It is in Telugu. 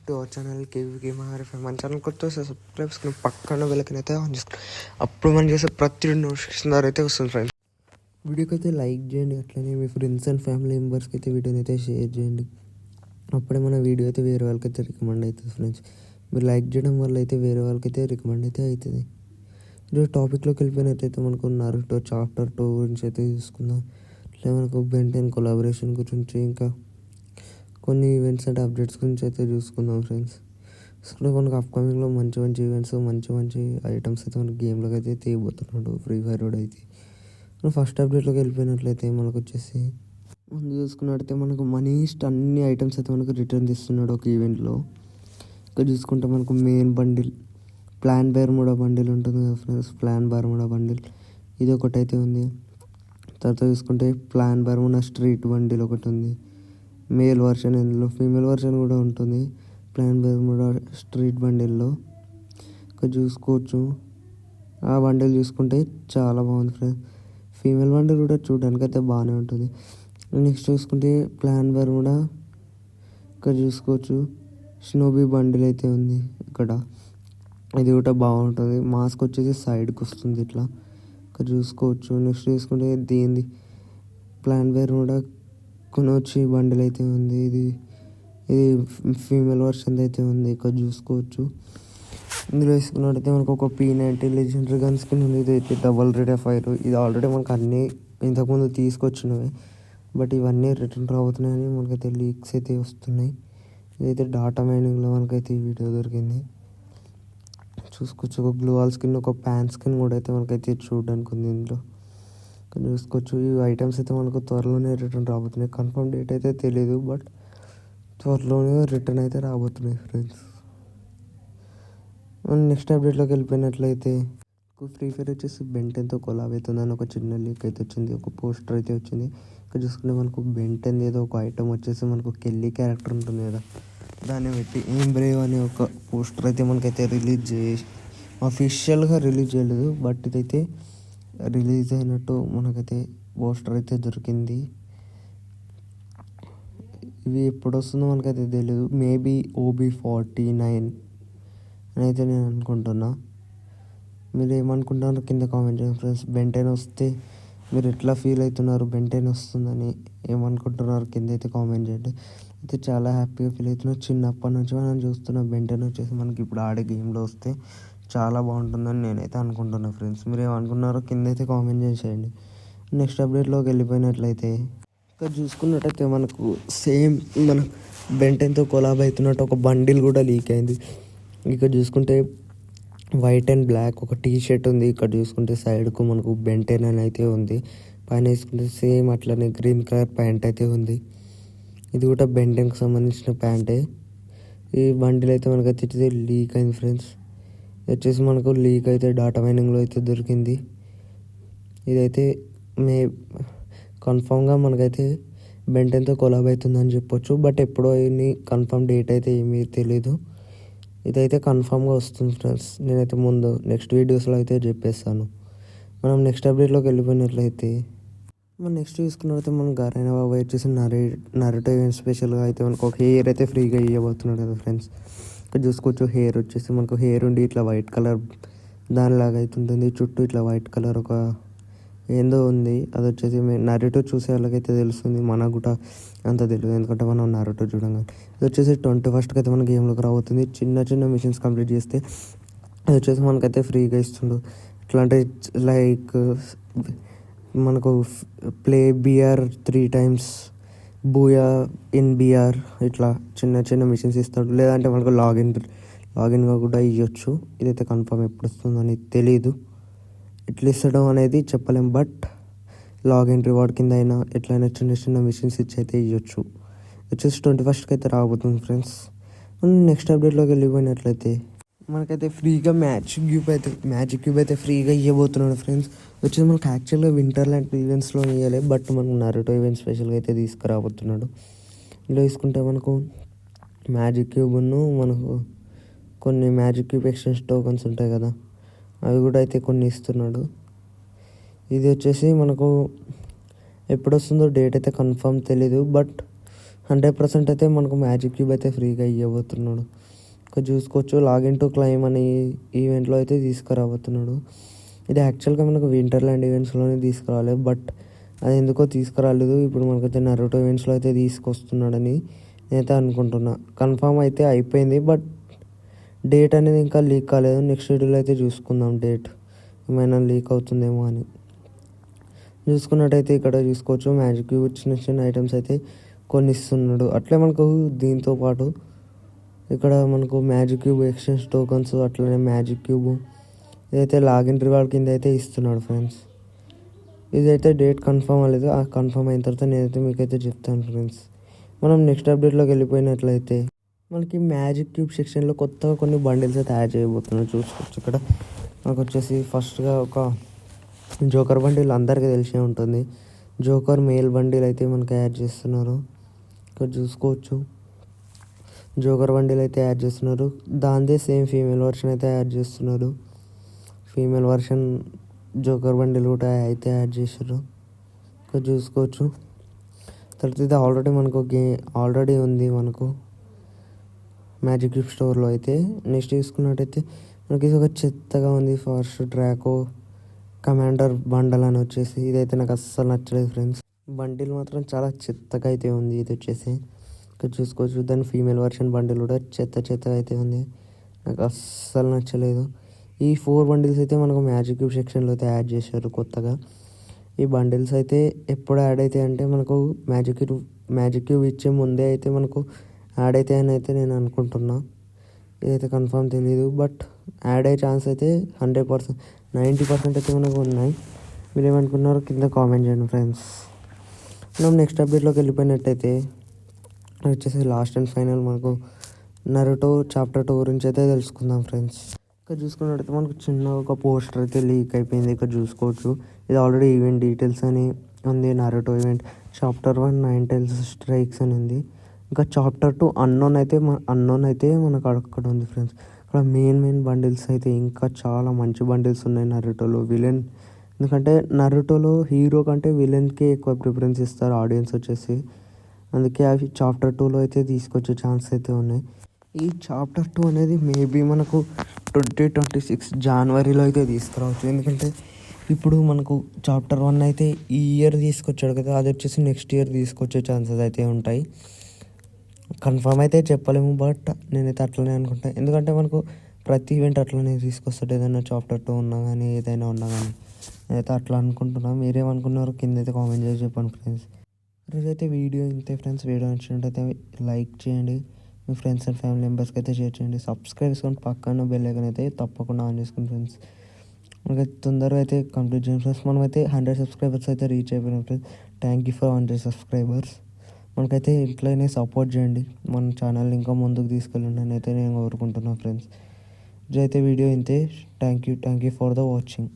To our channel KV gamer RFI. మన ఛానల్ కొత్త వస్తే సబ్స్క్రైబ్స్ పక్కన వెళ్ళకనైతే ఆన్ చేసుకుని అప్పుడు మనం చేసే ప్రతి నోటిఫికేషన్ ద్వారా అయితే వస్తుంది ఫ్రెండ్స్. వీడియోకి అయితే లైక్ చేయండి, అట్లనే మీ ఫ్రెండ్స్ అండ్ ఫ్యామిలీ మెంబర్స్కి అయితే వీడియోని అయితే షేర్ చేయండి. అప్పుడే మన వీడియో అయితే వేరే వాళ్ళకైతే రికమెండ్ అవుతుంది ఫ్రెండ్స్. మీరు లైక్ చేయడం వల్ల అయితే వేరే వాళ్ళకైతే రికమెండ్ అయితే అవుతుంది. ఈరోజు టాపిక్లోకి వెళ్ళిపోయినట్టయితే మనకు నారుటో చాప్టర్ 2 గురించి అయితే చూసుకుందాం. అట్లా మనకు బెన్ 10 కొలాబరేషన్ గురించి ఇంకా కొన్ని ఈవెంట్స్ అండ్ అప్డేట్స్ గురించి అయితే చూసుకుందాం ఫ్రెండ్స్. సో మనకు అప్కమింగ్లో మంచి మంచి ఈవెంట్స్, మంచి మంచి ఐటమ్స్ అయితే మనకి గేమ్లోకి అయితే తీయబోతున్నాడు ఫ్రీ ఫైర్ రోడ్ అయితే. మనం ఫస్ట్ అప్డేట్లోకి వెళ్ళిపోయినట్లయితే మనకు వచ్చేసి ముందు చూసుకున్నట్టయితే మనకు మనీస్ట్ అన్ని ఐటమ్స్ అయితే మనకు రిటర్న్ తీస్తున్నాడు ఒక ఈవెంట్లో. ఇక్కడ చూసుకుంటే మనకు main bundle plan Bermuda bundle ఉంటుంది కదా ఫ్రెండ్స్, ప్లాన్ బర్ముడా బండిల్ ఇది ఒకటి అయితే ఉంది. తర్వాత చూసుకుంటే ప్లాన్ బర్ముడా స్ట్రీట్ బండిల్ ఒకటి ఉంది, మేల్ వర్షన్. ఇందులో ఫీమేల్ వర్షన్ కూడా ఉంటుంది ప్లాన్ బర్ముడా స్ట్రీట్ బండిల్లో. ఇక్కడ చూసుకోవచ్చు ఆ బండిల్ చూసుకుంటే చాలా బాగుంది ఫ్రెండ్స్. ఫీమేల్ బండిల్ కూడా చూడడానికి అయితే బాగానే ఉంటుంది. నెక్స్ట్ చూసుకుంటే ప్లాన్ బర్ముడా ఇక్కడ చూసుకోవచ్చు స్నోబీ బండిల్ అయితే ఉంది ఇక్కడ, ఇది కూడా బాగుంటుంది. మాస్క్ వచ్చేసి సైడ్కి వస్తుంది ఇట్లా, ఇక్కడ చూసుకోవచ్చు. నెక్స్ట్ చూసుకుంటే దీనిది ప్లాన్ బర్ముడా కొనొచ్చి బండిల్ అయితే ఉంది, ఇది ఫీమేల్ వర్షన్ అయితే ఉంది ఇక్కడ చూసుకోవచ్చు. ఇందులో వేసుకున్నట్టయితే మనకు ఒక P90 లెజెండరీ గన్ స్కిన్ ఉంది, ఇది అయితే డబల్ రేట్ ఆఫ్ ఫైర్. ఇది ఆల్రెడీ మనకు అన్నీ ఇంతకుముందు తీసుకొచ్చినవి, బట్ ఇవన్నీ రిటర్న్ రాబోతున్నాయని మనకైతే లీక్స్ అయితే వస్తున్నాయి. ఇదైతే డాటా మైనింగ్లో మనకైతే ఈ వీడియో దొరికింది. చూసుకోవచ్చు ఒక గ్లూ వాల్ స్కిన్, ఒక ప్యాన్ స్కిన్ కూడా అయితే మనకైతే చూడడానికి ఉంది ఇందులో. ఇక్కడ చూసుకోవచ్చు ఈ ఐటమ్స్ అయితే మనకు త్వరలోనే రిటర్న్ రాబోతున్నాయి. కన్ఫర్మ్ డేట్ అయితే తెలియదు, బట్ త్వరలోనే రిటర్న్ అయితే రాబోతున్నాయి ఫ్రెండ్స్. నెక్స్ట్ అప్డేట్లోకి వెళ్ళిపోయినట్లయితే ఫ్రీ ఫైర్ వచ్చేసి బెన్ 10తో కొలాబ్ అవుతుందని ఒక చిన్న లీక్ అయితే వచ్చింది, ఒక పోస్టర్ అయితే వచ్చింది. ఇక్కడ చూసుకుంటే మనకు బెన్ 10 ఏదో ఒక ఐటమ్ వచ్చేసి మనకు కెల్లీ క్యారెక్టర్ ఉంటుంది కదా, దాన్ని పెట్టి ఏం బ్రేవ్ అనే ఒక పోస్టర్ అయితే మనకైతే రిలీజ్ చేసి అఫీషియల్గా రిలీజ్ చేయలేదు, బట్ ఇదైతే రిలీజ్ అయినట్టు మనకైతే పోస్టర్ అయితే దొరికింది. ఇవి ఎప్పుడు వస్తుందో మనకైతే తెలియదు, మేబీ OB49 అని అయితే నేను అనుకుంటున్నా. మీరు ఏమనుకుంటున్నారు కింద కామెంట్ చేయండి ఫ్రెండ్స్. బెన్ 10 వస్తే మీరు ఎట్లా ఫీల్ అవుతున్నారు, బెన్ 10 వస్తుందని ఏమనుకుంటున్నారు కింద అయితే కామెంట్ చేయండి. అయితే చాలా హ్యాపీగా ఫీల్ అవుతున్నాను. చిన్నప్పటి నుంచి మనం చూస్తున్న బెన్ 10 వచ్చేసి మనకి ఇప్పుడు ఆడే గేమ్లో వస్తే చాలా బాగుంటుందని నేనైతే అనుకుంటున్నాను ఫ్రెండ్స్. మీరు ఏమనుకున్నారో కింద అయితే కామెంట్ చేసేయండి. నెక్స్ట్ అప్డేట్లోకి వెళ్ళిపోయినట్లయితే ఇక్కడ చూసుకున్నట్టయితే మనకు సేమ్ మన బెన్ 10తో కొలాబ్ అవుతున్నట్టు ఒక బండిల్ కూడా లీక్ అయింది. ఇక్కడ చూసుకుంటే వైట్ అండ్ బ్లాక్ ఒక టీ షర్ట్ ఉంది. ఇక్కడ చూసుకుంటే సైడ్కు మనకు బెన్ 10 అని అయితే ఉంది. పైన వేసుకుంటే సేమ్ అట్లనే గ్రీన్ కలర్ ప్యాంట్ అయితే ఉంది, ఇది కూడా బెన్ 10కి సంబంధించిన ప్యాంటే. ఈ బండిల్ అయితే మనకైతే లీక్ అయింది ఫ్రెండ్స్. వచ్చేసి మనకు లీక్ అయితే డాటా మైనింగ్లో అయితే దొరికింది. ఇదైతే కన్ఫామ్గా మనకైతే బెన్ 10తో కొలాబ్ అవుతుందని చెప్పొచ్చు, బట్ ఎప్పుడో ఇన్ని కన్ఫర్మ్ డేట్ అయితే ఏమీ తెలీదు. ఇదైతే కన్ఫామ్గా వస్తుంది ఫ్రెండ్స్, నేనైతే ముందు నెక్స్ట్ వీడియోస్లో అయితే చెప్పేస్తాను. మనం నెక్స్ట్ అప్డేట్లోకి వెళ్ళిపోయినట్లయితే మనం నెక్స్ట్ చూసుకున్నట్లయితే మనం గారైనా బాబు వచ్చేసి నరుటో ఈవెంట్ స్పెషల్గా అయితే మనకు ఒక హెయిర్ అయితే ఫ్రీగా ఇవ్వబోతున్నాడు కదా ఫ్రెండ్స్. ఇక్కడ చూసుకోవచ్చు హెయిర్ వచ్చేసి మనకు హెయిర్ ఉండి ఇట్లా వైట్ కలర్ దానిలాగా అయితే ఉంటుంది, చుట్టూ ఇట్లా వైట్ కలర్ ఒక ఏందో ఉంది. అది వచ్చేసి నరుటో చూసే వాళ్ళకైతే తెలుస్తుంది, మనకు కూడా అంత తెలియదు ఎందుకంటే మనం నరుటో చూడంగా. ఇది వచ్చేసి 21st అయితే మన గేమ్లోకి రాబోతుంది. చిన్న చిన్న మిషన్స్ కంప్లీట్ చేస్తే అది వచ్చేసి మనకైతే ఫ్రీగా ఇస్తుండు. ఎట్లా అంటే లైక్ మనకు play BR 3 times, Booyah in BR, ఇట్లా చిన్న చిన్న మిషన్స్ ఇస్తాడు. లేదంటే మనకు లాగిన్గా కూడా ఇవ్వచ్చు. ఇదైతే కన్ఫర్మ్ ఎప్పుడు వస్తుందని తెలీదు, ఎట్లా ఇస్తడం అనేది చెప్పలేం, బట్ లాగిన్ రివార్డ్ కింద అయినా ఎట్లయినా చిన్న చిన్న మిషన్స్ ఇచ్చి అయితే ఇవ్వచ్చు. వచ్చేసి 21st అయితే రాబోతుంది ఫ్రెండ్స్. మనం నెక్స్ట్ అప్డేట్లోకి వెళ్ళిపోయినట్లయితే మనకైతే ఫ్రీగా మ్యాజిక్ క్యూబ్ అయితే ఫ్రీగా ఇవ్వబోతున్నాడు ఫ్రెండ్స్. వచ్చేసి మనకు యాక్చువల్గా వింటర్లాండ్ ఈవెంట్స్లో ఇవ్వాలి, బట్ మనకు నరుటో ఈవెంట్ స్పెషల్గా అయితే తీసుకురాబోతున్నాడు. ఇందులో తీసుకుంటే మనకు మ్యాజిక్ క్యూబ్ను మనకు కొన్ని మ్యాజిక్ క్యూబ్ ఎక్స్చేంజ్ టోకన్స్ ఉంటాయి కదా, అవి కూడా అయితే కొన్ని ఇస్తున్నాడు. ఇది వచ్చేసి మనకు ఎప్పుడు వస్తుందో డేట్ అయితే కన్ఫర్మ్ తెలీదు, బట్ 100% అయితే మనకు మ్యాజిక్ క్యూబ్ అయితే ఫ్రీగా ఇవ్వబోతున్నాడు. ఇక్కడ చూసుకోవచ్చు లాగిన్ టు క్లైమ్ అనే ఈవెంట్లో అయితే తీసుకురాబోతున్నాడు. ఇది యాక్చువల్గా మనకు వింటర్లాండ్ ఈవెంట్స్లోనే తీసుకురావాలి, బట్ అది ఎందుకో తీసుకురాలేదు. ఇప్పుడు మనకైతే నరుటో ఈవెంట్స్లో అయితే తీసుకొస్తున్నాడని నేనైతే అనుకుంటున్నా. కన్ఫామ్ అయితే అయిపోయింది, బట్ డేట్ అనేది ఇంకా లీక్ కాలేదు. నెక్స్ట్ వీడియోలో అయితే చూసుకుందాం డేట్ ఏమైనా లీక్ అవుతుందేమో అని. చూసుకున్నట్టయితే ఇక్కడ చూసుకోవచ్చు మ్యాజిక్ క్యూబ్ చిన్న చిన్న ఐటమ్స్ అయితే కొన్ని ఇస్తున్నాడు. అట్లే మనకు దీంతో పాటు ఇక్కడ మనకు మ్యాజిక్ క్యూబ్ ఎక్స్చేంజ్ టోకన్స్, అట్లనే మ్యాజిక్ క్యూబ్ ఇదైతే లాగిన్ రివార్డ్ కింద అయితే ఇస్తున్నాడు ఫ్రెండ్స్. ఇదైతే డేట్ కన్ఫర్మ్ అవ్వలేదు. ఆ కన్ఫర్మ్ అయిన తర్వాత నేనైతే మీకైతే చెప్తాను ఫ్రెండ్స్. మనం నెక్స్ట్ అప్డేట్లోకి వెళ్ళిపోయినట్లయితే మనకి మ్యాజిక్ క్యూబ్ సెక్షన్లో కొత్తగా కొన్ని బండిల్స్ అయితే యాడ్ చేయబోతున్నాం. చూసుకోవచ్చు ఇక్కడ మనకు వచ్చేసి ఫస్ట్గా ఒక జోకర్ బండిల్ అందరికీ తెలిసే ఉంటుంది. జోకర్ మేల్ బండిల్ అయితే మనకి యాడ్ చేస్తున్నారు. ఇక్కడ చూసుకోవచ్చు జోకర్ బండిల్ అయితే యాడ్ చేస్తున్నారు. దాందే సేమ్ ఫీమేల్ వర్షన్ అయితే యాడ్ చేస్తున్నారు. ఫీమేల్ వర్షన్ జోకర్ బండిల్ కూడా అయితే యాడ్ చేశారు. ఇక్కడ చూసుకోవచ్చు. తర్వాత ఇది ఆల్రెడీ మనకు ఆల్రెడీ ఉంది మనకు మ్యాజిక్ క్యూబ్ స్టోర్లో అయితే. నెక్స్ట్ చూసుకున్నట్టయితే మనకి ఇది ఒక చెత్తగా ఉంది. ఫస్ట్ డ్రాకో కమాండర్ బండల్ అని వచ్చేసి ఇదైతే నాకు అస్సలు నచ్చలేదు ఫ్రెండ్స్. బండిల్ మాత్రం చాలా చెత్తగా అయితే ఉంది. ఇది వచ్చేసి ఇక్కడ చూసుకోవచ్చు దాని ఫీమేల్ వర్షన్ బండిల్ కూడా చెత్తగా అయితే ఉంది. నాకు అస్సలు నచ్చలేదు. ఈ 4 బండిల్స్ అయితే మనకు మ్యాజిక్ క్యూబ్ సెక్షన్లో అయితే యాడ్ చేశారు కొత్తగా. ఈ బండిల్స్ అయితే ఎప్పుడు యాడ్ అవుతాయి అంటే మనకు మ్యాజిక్ క్యూబ్ ఇచ్చే ముందే అయితే మనకు యాడ్ అవుతాయని అయితే నేను అనుకుంటున్నా. ఇదైతే కన్ఫర్మ్ తెలియదు, బట్ యాడ్ అయ్యే ఛాన్స్ అయితే 100%, 90% అయితే మనకు ఉన్నాయి. మీరు ఏమనుకున్నారో కింద కామెంట్ చేయండి ఫ్రెండ్స్. మనం నెక్స్ట్ అప్డేట్లోకి వెళ్ళిపోయినట్టయితే వచ్చేసి లాస్ట్ అండ్ ఫైనల్ మనకు నరుటో చాప్టర్ 2 గురించి అయితే తెలుసుకుందాం ఫ్రెండ్స్. ఇక్కడ చూసుకున్నట్టయితే మనకు చిన్న ఒక పోస్టర్ అయితే లీక్ అయిపోయింది. ఇక్కడ చూసుకోవచ్చు ఇది ఆల్రెడీ ఈవెంట్ డీటెయిల్స్ అని ఉంది. Naruto event chapter 1 9 tiles strikes అని ఉంది. ఇంకా చాప్టర్ 2 అన్నోన్ అయితే మనకు అక్కడ ఉంది ఫ్రెండ్స్. ఇక్కడ మెయిన్ బండిల్స్ అయితే ఇంకా చాలా మంచి బండిల్స్ ఉన్నాయి నరుటోలో. విలన్ ఎందుకంటే నరుటోలో హీరో కంటే విలన్కే ఎక్కువ ప్రిఫరెన్స్ ఇస్తారు ఆడియన్స్ వచ్చేసి. అందుకే అవి చాప్టర్ 2లో అయితే తీసుకొచ్చే ఛాన్స్ అయితే ఉన్నాయి. ఈ చాప్టర్ 2 అనేది మేబీ మనకు 2026 జనవరిలో అయితే తీసుకురావచ్చు. ఎందుకంటే ఇప్పుడు మనకు చాప్టర్ 1 అయితే ఈ ఇయర్ తీసుకొచ్చాడు కదా, అది వచ్చేసి నెక్స్ట్ ఇయర్ తీసుకొచ్చే ఛాన్సెస్ అయితే ఉంటాయి. కన్ఫర్మ్ అయితే చెప్పలేము, బట్ నేనైతే అట్లనే అనుకుంటాను. ఎందుకంటే మనకు ప్రతి ఈవెంట్ అట్లనే తీసుకొస్తాడు. ఏదైనా చాప్టర్ 2 ఉన్నా కానీ ఏదైనా ఉన్నా కానీ నేనైతే అట్లా అనుకుంటున్నాను. మీరేమనుకున్నారో కింద అయితే కామెంట్ చేసి చెప్పండి ఫ్రెండ్స్. ఈరోజైతే వీడియో ఇంతే ఫ్రెండ్స్. వీడియో నచ్చినట్టయితే లైక్ చేయండి, మీ ఫ్రెండ్స్ అండ్ ఫ్యామిలీ మెంబర్స్కి అయితే షేర్ చేయండి. సబ్స్క్రైబ్ చేసుకొని పక్కన బెల్ ఐకాన్ అయితే తప్పకుండా ఆన్ చేసుకోండి ఫ్రెండ్స్. మనకైతే తొందరగా అయితే కంప్లీట్ చేయండి ఫ్రెండ్స్. మనమైతే 100 సబ్స్క్రైబర్స్ అయితే రీచ్ అయిపోయినాం friends. Thank you for 100 subscribers. మనకైతే ఇట్లనే సపోర్ట్ చేయండి, మన ఛానల్ని ఇంకా ముందుకు తీసుకెళ్ళండి అని అయితే నేను కోరుకుంటున్నాను ఫ్రెండ్స్. ఇదైతే వీడియో ఇంతే. Thank you for the watching.